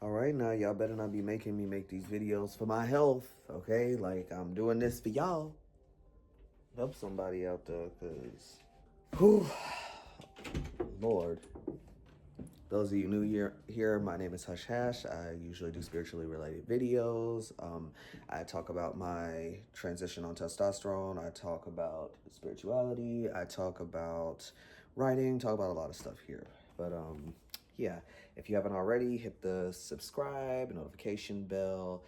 All right, now y'all better not be making me make these videos for my health, okay? Like, I'm doing this for y'all. Help somebody out there, cause, whew, Lord. Those of you new here, my name is Hush Hash. I usually do spiritually related videos. I talk about my transition on testosterone. I talk about spirituality. I talk about writing. Talk about a lot of stuff here. But yeah, if you haven't already, hit the subscribe, notification bell.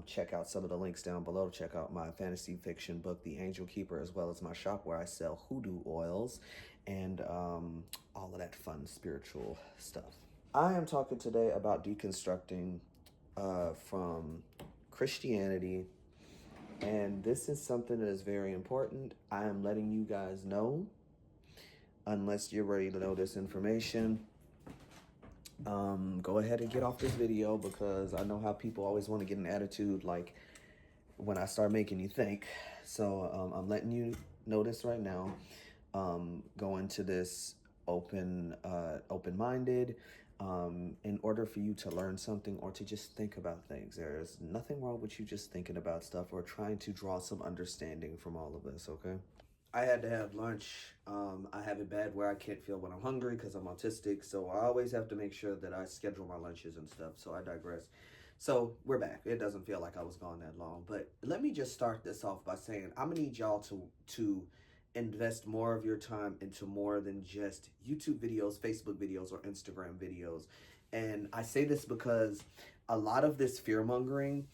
Check out some of the links down below. Check out my fantasy fiction book, The Angel Keeper, as well as my shop where I sell hoodoo oils and all of that fun spiritual stuff. I am talking today about deconstructing from Christianity, and this is something that is very important. I am letting you guys know, unless you're ready to know this information, go ahead and get off this video, because I know how people always want to get an attitude like when I start making you think. So I'm letting you know this right now. Go into this open-minded, in order for you to learn something or to just think about things. There's nothing wrong with you just thinking about stuff or trying to draw some understanding from all of this, okay? I had to have lunch. I have it bad where I can't feel when I'm hungry because I'm autistic. So I always have to make sure that I schedule my lunches and stuff. So I digress. So we're back. It doesn't feel like I was gone that long. But let me just start this off by saying I'm going to need y'all to invest more of your time into more than just YouTube videos, Facebook videos, or Instagram videos. And I say this because a lot of this fear mongering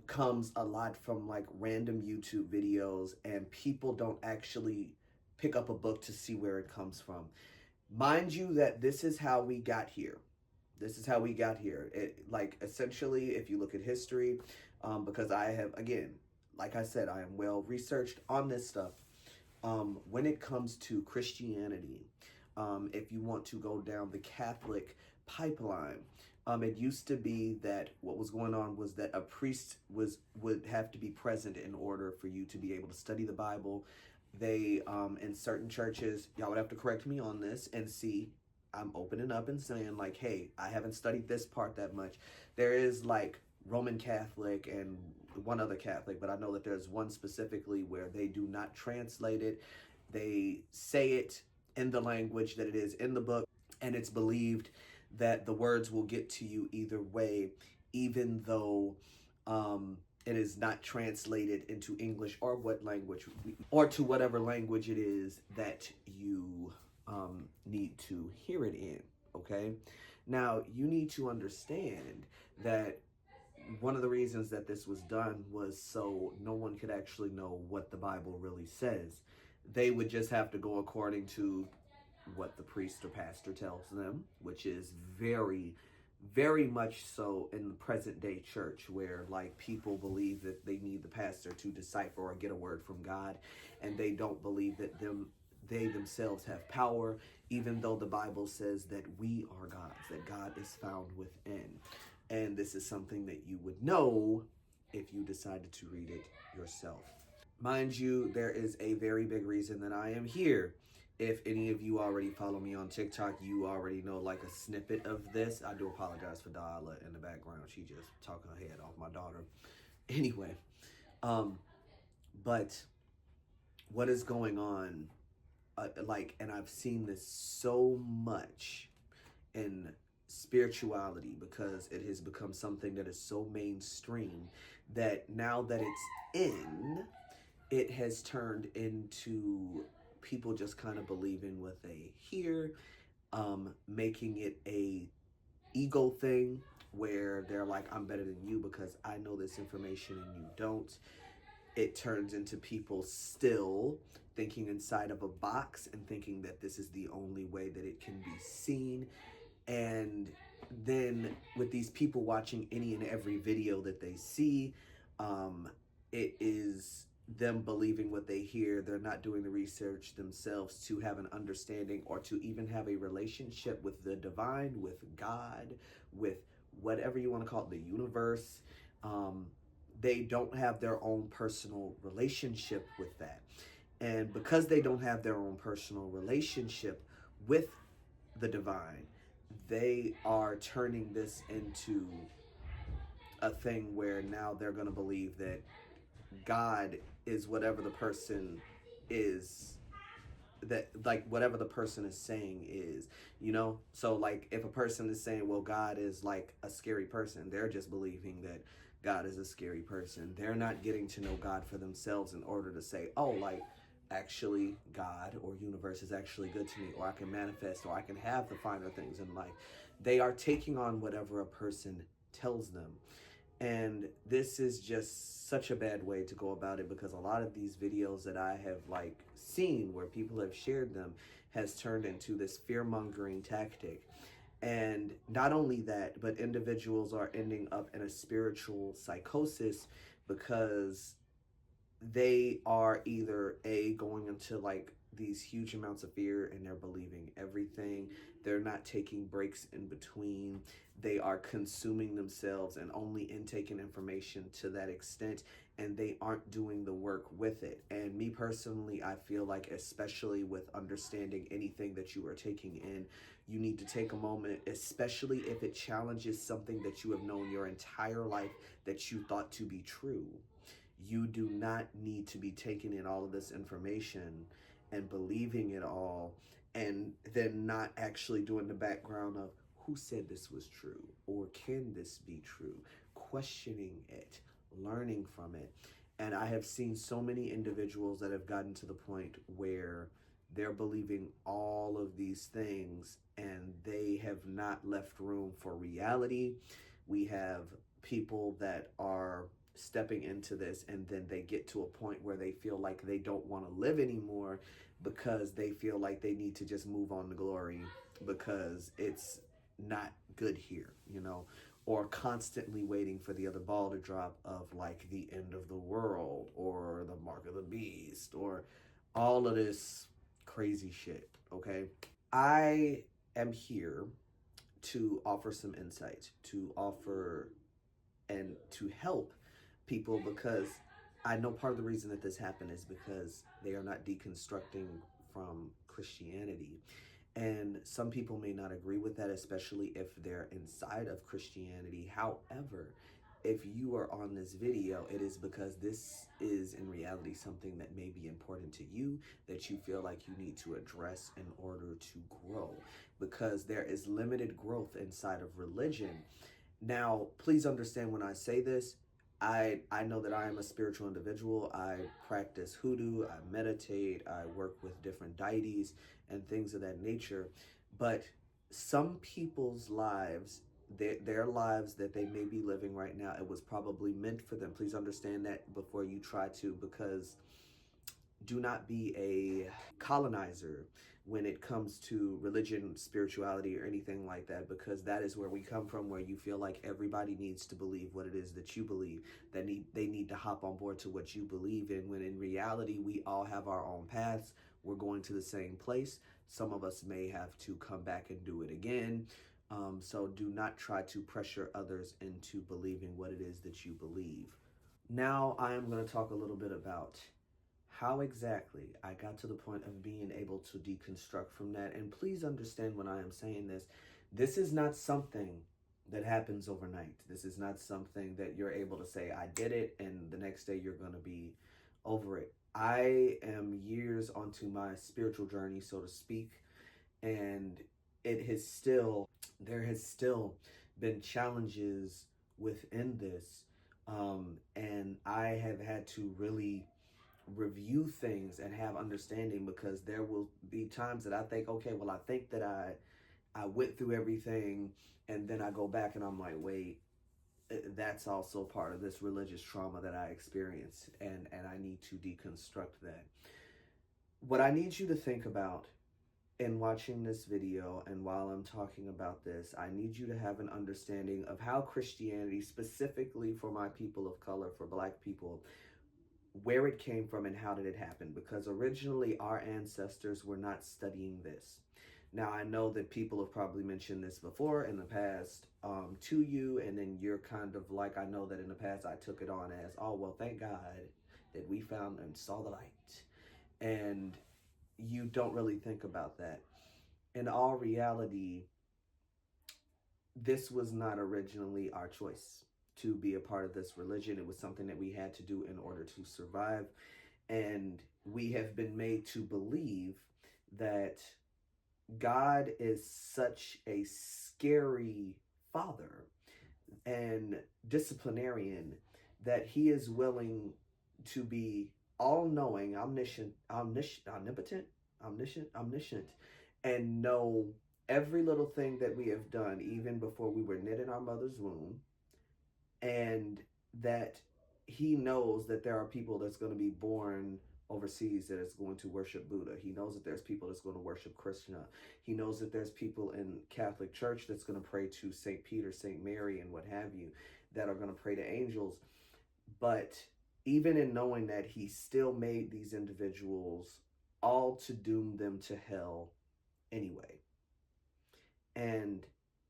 comes a lot from like random YouTube videos, and people don't actually pick up a book to see where it comes from. Mind you that this is how we got here. This is how we got here. Like, essentially, if you look at history, because I have, again, like I said, I am well researched on this stuff. When it comes to Christianity, if you want to go down the Catholic pipeline, it used to be that what was going on was that a priest would have to be present in order for you to be able to study the Bible. They, in certain churches, y'all would have to correct me on this and see, I'm opening up and saying like, hey, I haven't studied this part that much. There is like Roman Catholic and one other Catholic, but I know that there's one specifically where they do not translate it. They say it in the language that it is in the book, and it's believed that the words will get to you either way, even though it is not translated into English or what language, or to whatever language it is that you need to hear it in, okay? Now, you need to understand that one of the reasons that this was done was so no one could actually know what the Bible really says. They would just have to go according to what the priest or pastor tells them, which is very, very much so in the present day church, where like people believe that they need the pastor to decipher or get a word from God, and they don't believe that they themselves have power, even though the Bible says that we are gods, that God is found within. And this is something that you would know if you decided to read it yourself. Mind you, there is a very big reason that I am here. If any of you already follow me on TikTok, you already know like a snippet of this. I do apologize for Dala in the background. She just talking her head off, my daughter. Anyway, but what is going on, and I've seen this so much in spirituality, because it has become something that is so mainstream that now that it's in, it has turned into people just kind of believing what they hear, making it a ego thing where they're like, I'm better than you because I know this information and you don't. It turns into people still thinking inside of a box and thinking that this is the only way that it can be seen. And then with these people watching any and every video that they see, it is them believing what they hear. They're not doing the research themselves to have an understanding or to even have a relationship with the divine, with God, with whatever you want to call it, the universe. They don't have their own personal relationship with that. And because they don't have their own personal relationship with the divine, they are turning this into a thing where now they're going to believe that God is whatever the person is, that like whatever the person is saying is, so like if a person is saying, well, God is like a scary person, they're just believing that God is a scary person. They're not getting to know God for themselves in order to say, oh, like actually God or universe is actually good to me, or I can manifest, or I can have the finer things in life. They are taking on whatever a person tells them. And this is just such a bad way to go about it, because a lot of these videos that I have like seen where people have shared them has turned into this fear-mongering tactic. And not only that, but individuals are ending up in a spiritual psychosis because they are either going into like these huge amounts of fear and they're believing everything. They're not taking breaks in between. They are consuming themselves and only intaking information to that extent, and they aren't doing the work with it. And me personally, I feel like, especially with understanding anything that you are taking in, you need to take a moment, especially if it challenges something that you have known your entire life that you thought to be true. You do not need to be taking in all of this information and believing it all, and then not actually doing the background of who said this was true, or can this be true, questioning it, learning from it. And I have seen so many individuals that have gotten to the point where they're believing all of these things and they have not left room for reality. We have people that are stepping into this and then they get to a point where they feel like they don't want to live anymore because they feel like they need to just move on to glory because it's not good here, or constantly waiting for the other ball to drop of like the end of the world or the mark of the beast or all of this crazy shit. Okay, I am here to offer some insight, to offer and to help people, because I know part of the reason that this happened is because they are not deconstructing from Christianity. And some people may not agree with that, especially if they're inside of Christianity. However, if you are on this video, it is because this is in reality something that may be important to you, that you feel like you need to address in order to grow, because there is limited growth inside of religion. Now, please understand when I say this, I know that I am a spiritual individual. I practice hoodoo, I meditate, I work with different deities and things of that nature. But some people's lives, their lives that they may be living right now, it was probably meant for them. Please understand that before you try to, because do not be a colonizer when it comes to religion, spirituality, or anything like that, because that is where we come from, where you feel like everybody needs to believe what it is that you believe, that they need to hop on board to what you believe in, when in reality, we all have our own paths. We're going to the same place. Some of us may have to come back and do it again. So do not try to pressure others into believing what it is that you believe. Now I am going to talk a little bit about how exactly I got to the point of being able to deconstruct from that. And please understand when I am saying this, this is not something that happens overnight. This is not something that you're able to say, I did it, and the next day you're going to be over it. I am years onto my spiritual journey, so to speak, and there has still been challenges within this. And I have had to really review things and have understanding, because there will be times that I think, okay, well, I think that I went through everything, and then I go back and I'm like, wait, that's also part of this religious trauma that I experienced, and I need to deconstruct that. What I need you to think about in watching this video, and while I'm talking about this, I need you to have an understanding of how Christianity, specifically for my people of color, for Black people, where it came from and how did it happen, because originally our ancestors were not studying this. Now, I know that people have probably mentioned this before in the past to you, and then you're kind of like, I know that in the past I took it on as, oh, well, thank God that we found and saw the light. And you don't really think about that. In all reality, this was not originally our choice to be a part of this religion. It was something that we had to do in order to survive. And we have been made to believe that God is such a scary father and disciplinarian that he is willing to be all knowing, omniscient, and know every little thing that we have done, even before we were knit in our mother's womb, and that he knows that there are people that's going to be born overseas that is going to worship Buddha. He knows that there's people that's going to worship Krishna. He knows that there's people in Catholic Church that's going to pray to St. Peter, St. Mary, and what have you, that are going to pray to angels. But even in knowing that, he still made these individuals all to doom them to hell anyway. And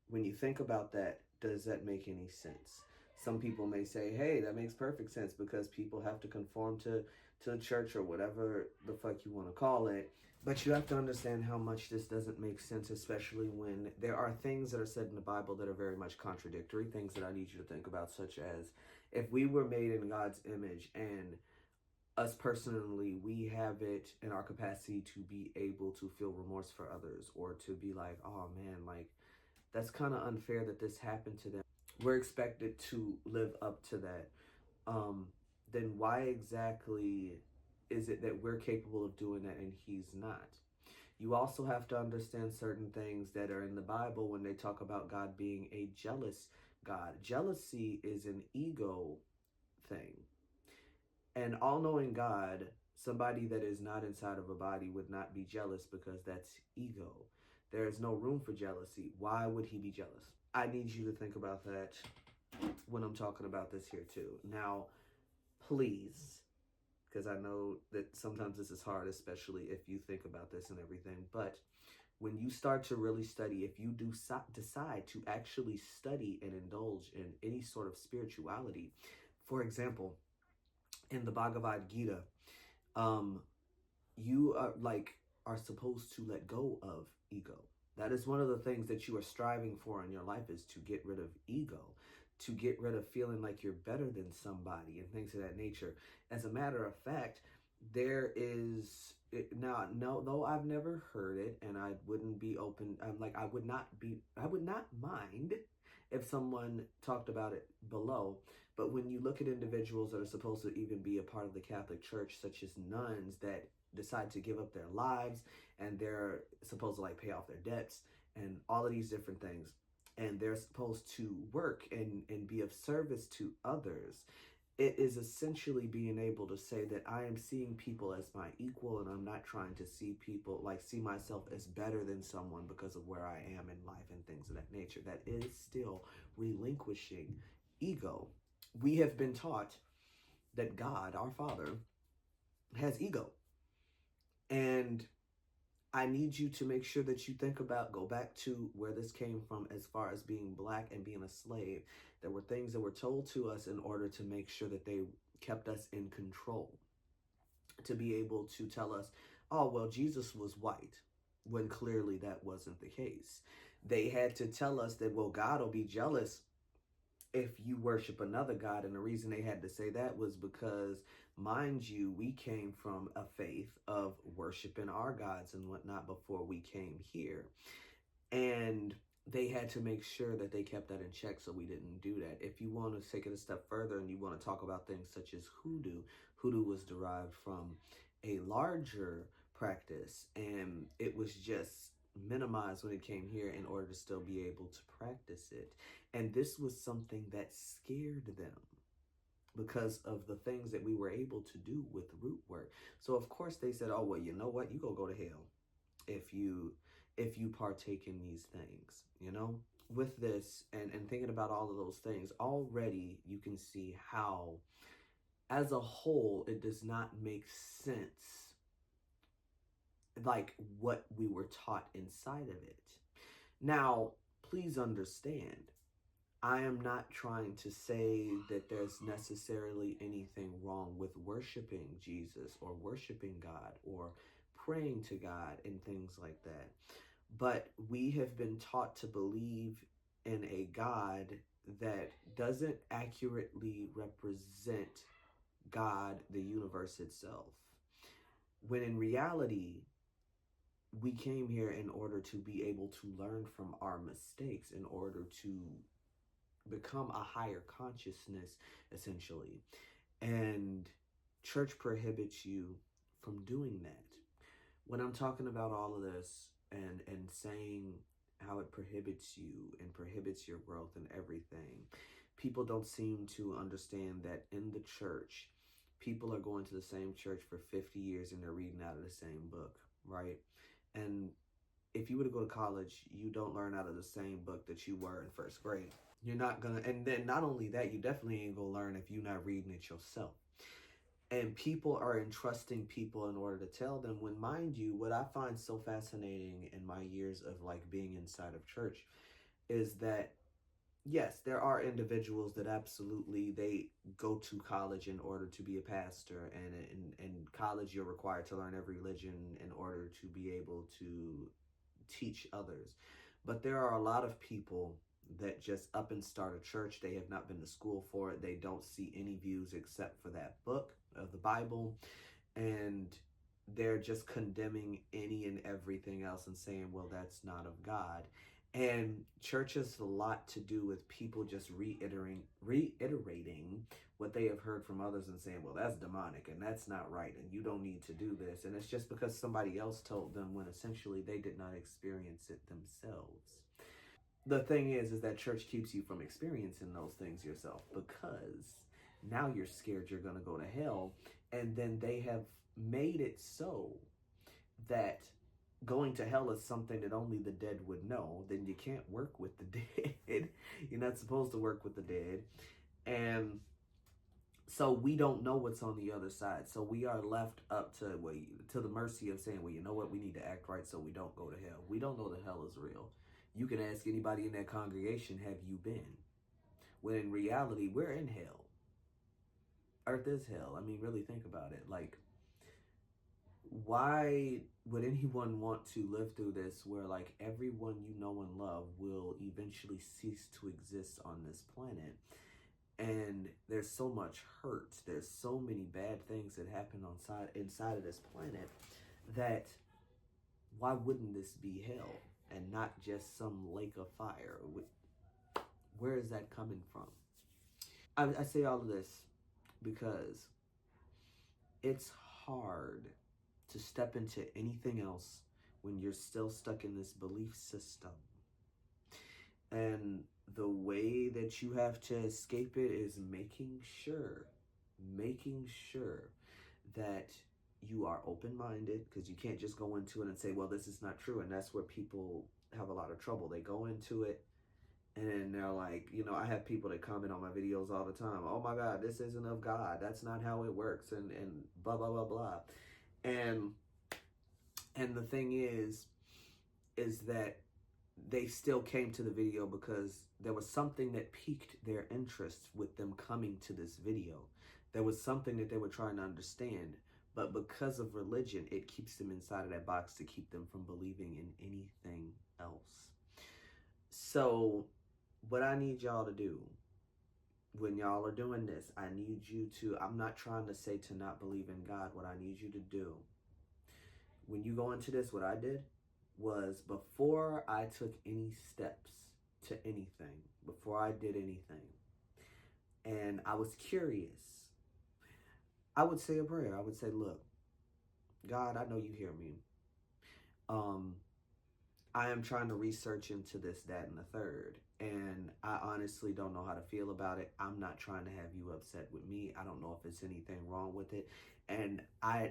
when you think about that, does that make any sense? Some people may say, hey, that makes perfect sense because people have to conform to the church or whatever the fuck you want to call it. But you have to understand how much this doesn't make sense, especially when there are things that are said in the Bible that are very much contradictory, things that I need you to think about, such as if we were made in God's image and us personally, we have it in our capacity to be able to feel remorse for others or to be like, oh man, like that's kind of unfair that this happened to them. We're expected to live up to that. Then why exactly is it that we're capable of doing that and he's not? You also have to understand certain things that are in the Bible when they talk about God being a jealous God. Jealousy is an ego thing. And all-knowing God, somebody that is not inside of a body would not be jealous because that's ego. There is no room for jealousy. Why would he be jealous? I need you to think about that when I'm talking about this here too. Now, please, because I know that sometimes this is hard, especially if you think about this and everything, but when you start to really study, if you do decide to actually study and indulge in any sort of spirituality, for example, in the Bhagavad Gita, you are supposed to let go of ego. That is one of the things that you are striving for in your life, is to get rid of ego, to get rid of feeling like you're better than somebody and things of that nature. As a matter of fact, there is now, no, though I've never heard it, and I wouldn't be open. I would not mind if someone talked about it below. But when you look at individuals that are supposed to even be a part of the Catholic Church, such as nuns that decide to give up their lives and they're supposed to like pay off their debts and all of these different things, and they're supposed to work and be of service to others, it is essentially being able to say that I am seeing people as my equal, and I'm not trying to see people like see myself as better than someone because of where I am in life and things of that nature. That is still relinquishing ego. We have been taught that God, our Father, has ego. And I need you to make sure that you think about, go back to where this came from as far as being black and being a slave. There were things that were told to us in order to make sure that they kept us in control. To be able to tell us, oh, well, Jesus was white, when clearly that wasn't the case. They had to tell us that, well, God will be jealous if you worship another God. And the reason they had to say that was because, mind you, we came from a faith of worshiping our gods and whatnot before we came here. And they had to make sure that they kept that in check so we didn't do that. If you want to take it a step further and you want to talk about things such as hoodoo, hoodoo was derived from a larger practice, and it was just minimized when it came here in order to still be able to practice it. And this was something that scared them because of the things that we were able to do with root work. So of course they said, oh, well, you know what? You gonna go to hell if you partake in these things, you know? With this and thinking about all of those things, already you can see how, as a whole, it does not make sense, like what we were taught inside of it. Now, please understand, I am not trying to say that there's necessarily anything wrong with worshiping Jesus or worshiping God or praying to God and things like that. But we have been taught to believe in a God that doesn't accurately represent God, the universe itself. When in reality, we came here in order to be able to learn from our mistakes, in order to become a higher consciousness, essentially. And church prohibits you from doing that. When I'm talking about all of this and saying how it prohibits you and prohibits your growth and everything, people don't seem to understand that in the church, people are going to the same church for 50 years and they're reading out of the same book, right? And if you were to go to college, you don't learn out of the same book that you were in first grade. You're not gonna, and then not only that, you definitely ain't gonna learn if you're not reading it yourself. And people are entrusting people in order to tell them, when, mind you, what I find so fascinating in my years of like being inside of church is that yes, there are individuals that absolutely they go to college in order to be a pastor, and in college you're required to learn every religion in order to be able to teach others. But there are a lot of people that just up and start a church. They have not been to school for it. They don't see any views except for that book of the Bible, and they're just condemning any and everything else and saying, well, that's not of God. And church has a lot to do with people just reiterating what they have heard from others and saying, well, that's demonic and that's not right and you don't need to do this. And it's just because somebody else told them when essentially they did not experience it themselves. The thing is that church keeps you from experiencing those things yourself, because now you're scared you're going to go to hell. And then they have made it so that going to hell is something that only the dead would know. Then you can't work with the dead. You're not supposed to work with the dead. And so we don't know what's on the other side. So we are left up to, well, to the mercy of saying, well, you know what, we need to act right so we don't go to hell. We don't know that hell is real. You can ask anybody in that congregation, have you been? When in reality, we're in hell. Earth is hell. I mean, really think about it. Like, why would anyone want to live through this where like everyone you know and love will eventually cease to exist on this planet? And there's so much hurt, there's so many bad things that happen inside of this planet, that why wouldn't this be hell and not just some lake of fire? Where is that coming from? I say all of this because it's hard to step into anything else when you're still stuck in this belief system. And the way that you have to escape it is making sure that you are open-minded, because you can't just go into it and say, well, this is not true. And that's where people have a lot of trouble. They go into it and they're like, I have people that comment on my videos all the time. Oh my God, this isn't of God. That's not how it works. And blah, blah, blah, blah. And the thing is that they still came to the video because there was something that piqued their interest with them coming to this video. There was something that they were trying to understand, but because of religion, it keeps them inside of that box to keep them from believing in anything else. So what I need y'all to do when y'all are doing this, I need you to, I'm not trying to say to not believe in God. What I need you to do when you go into this, what I did was, before I took any steps to anything, before I did anything, and I was curious, I would say a prayer. I would say, look, God, I know you hear me. Um, I am trying to research into this, that, and the third. And I honestly don't know how to feel about it. I'm not trying to have you upset with me. I don't know if it's anything wrong with it. And I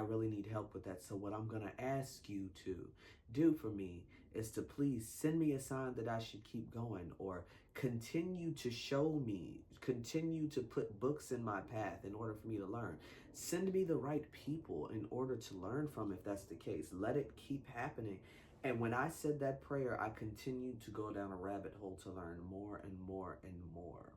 really need help with that. So what I'm going to ask you to do for me is to please send me a sign that I should keep going, or continue to show me, continue to put books in my path in order for me to learn. Send me the right people in order to learn from, if that's the case. Let it keep happening. And when I said that prayer, I continued to go down a rabbit hole to learn more and more and more.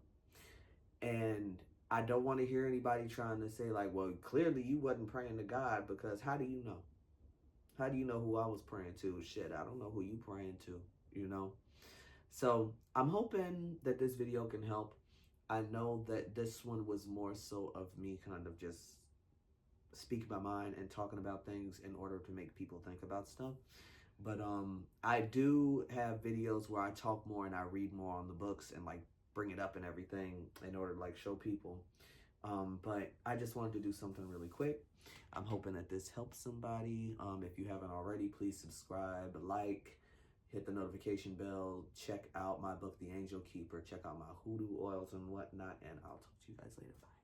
And I don't want to hear anybody trying to say like, well, clearly you wasn't praying to God, because how do you know? How do you know who I was praying to? Shit, I don't know who you praying to, you know? So I'm hoping that this video can help. I know that this one was more so of me kind of just speaking my mind and talking about things in order to make people think about stuff. But I do have videos where I talk more and I read more on the books and like bring it up and everything in order to like show people. But I just wanted to do something really quick. I'm hoping that this helps somebody. If you haven't already, please subscribe, like, hit the notification bell, check out my book, The Angel Keeper, check out my hoodoo oils and whatnot, and I'll talk to you guys later. Bye.